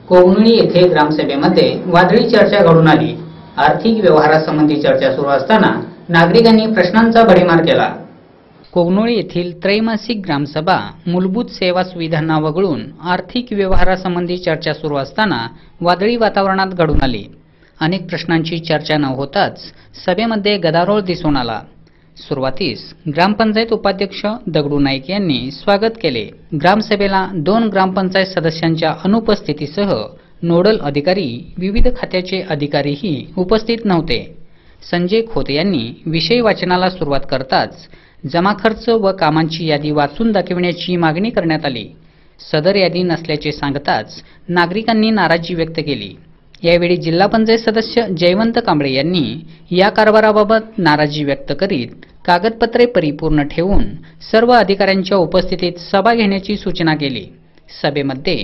कोगनोळी येथे ग्रामसभेमध्ये वादळी चर्चा घडून आली। आर्थिक व्यवहारासंबंधी चर्चा सुरू असताना नागरिकांनी प्रश्नांचा भडीमार केला। कोगनोळी येथील त्रैमासिक ग्रामसभा मूलभूत सेवा सुविधांना वगळून आर्थिक व्यवहारासंबंधी चर्चा सुरू असताना वादळी वातावरणात घडून आली। अनेक प्रश्नांची चर्चा न होताच सभेमध्ये गदारोळ दिसून आला। सुरुवातीस ग्रामपंचायत उपाध्यक्ष दगडू नाईक यांनी स्वागत केले। ग्रामसभेला 2 ग्रामपंचायत सदस्यांच्या अनुपस्थितीसह नोडल अधिकारी, विविध खात्याचे अधिकारीही उपस्थित नव्हते। संजय खोत यांनी विषय वाचनाला सुरुवात करताच जमा खर्च व कामांची यादी वाचून दाखविण्याची मागणी करण्यात आली। सदर यादी नसल्याचे सांगताच नागरिकांनी नाराजी व्यक्त केली। यावेळी जिल्हा पंचायत सदस्य जयवंत कांबळे यांनी या कारभाराबाबत नाराजी व्यक्त करीत कागदपत्रे परिपूर्ण ठेवून सर्व अधिकाऱ्यांच्या उपस्थितीत सभा घेण्याची सूचना केली। सभेमध्ये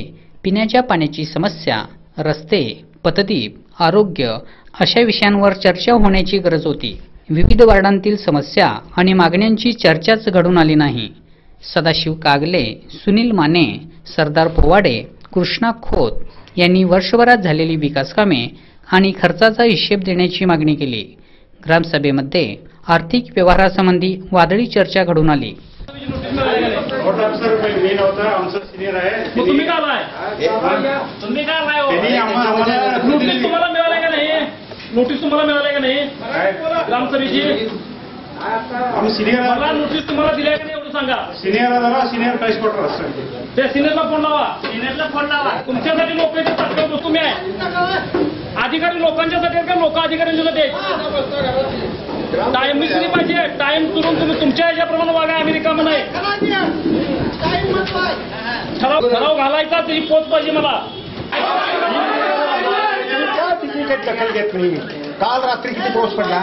पिण्याच्या पाण्याची समस्या, रस्ते, पथदीप, आरोग्य अशा विषयांवर चर्चा होण्याची गरज होती। विविध वार्डांतील समस्या आणि मागण्यांची चर्चाच घडून आली नाही। सदाशिव कागले, सुनील माने, सरदार पोवाडे, कृष्णा खोत यांनी वर्षभरात झालेली विकास कामे आणि खर्चाचा हिशेब देण्याची मागणी केली। ग्रामसभेमध्ये आर्थिक व्यवहारासंबंधी वादळी चर्चा घडून आली। नोटीस तुम्हाला मिळाली का नाही ग्रामसभेची? नोटीस तुम्हाला दिली का नाही एवढं सांगा। सिनियर ट्रान्सपोर्टर असतात त्या सिनियरला फोन लावा। तुमच्यासाठी लोक तुम्ही आहे अधिकारी, लोकांच्यासाठी का लोक अधिकाऱ्यांच्यासाठी? टाइम मिसली पाहिजे। टाइम तुरून तुम्ही तुमच्या याच्याप्रमाणे वागा। अमेरिका नाही ठराव घालायचा, तरी पोच पाहिजे मला। दखल घेत नाही। काल रात्री किती पाऊस पडला,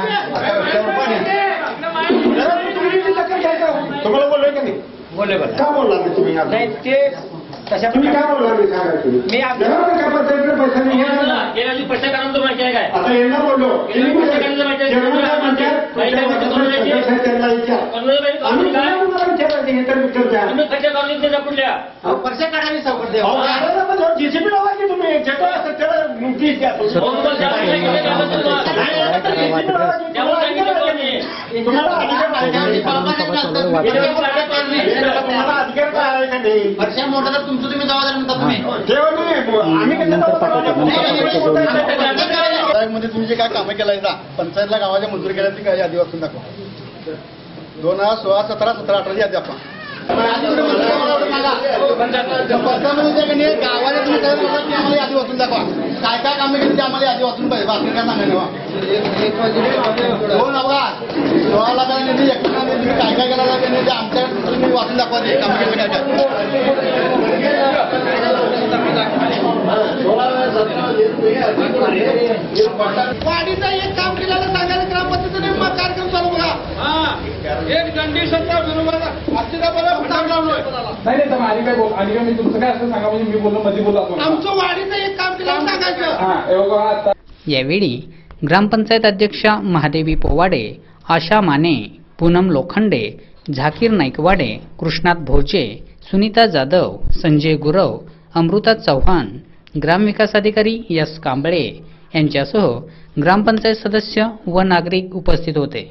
तुम्हाला बोललोय का नाही? बोलले का बोलला तुम्ही? तुम्ही काय बोलला? पैसा काढून माहिती आहे काय? आता यांना बोललो जेसीबी लावा की तुम्ही नोटीस द्या। तुमचं तुम्ही जबाबदारी मध्ये तुम्ही जे काय कामं केलायचा पंचायतला गावाच्या मंजूर केल्या ती काय यादी वाचून दाखवा। 2016, 17, 17, 18 यादी आपण गावाला तुम्ही आम्हाला यादी वाचून दाखवा। काय काय कामं केली ते आम्हाला यादी वाचून पाहिजे। बाकी काय सांगायला हो नवा 16 लाखाला निधी, 1 लाख तुम्ही काय काय करायला नाही ते आमच्याकडे तुम्ही वाचून दाखवा। ते कामं केलं काय वाढीचा एक काम केलेलं सांगायला ग्रामपंचायतीने मग कार्यक्रम चालू बघा। एक कंडिशनचा विरोध मी तुमचं काय असं सांगा, म्हणजे मी बोललो मध्ये बोललो आमचं वाढीचं एक काम केलं सांगायचं। यावेळी ग्रामपंचायत अध्यक्षा महादेवी पोवाडे, आशा माने, पूनम लोखंडे, झाकीर नाईकवाडे, कृष्णात भोजे, सुनीता जाधव, संजय गुरव, अमृता चव्हाण, ग्रामविकास अधिकारी यस कांबळे यांच्यासह ग्रामपंचायत सदस्य व नागरिक उपस्थित होते।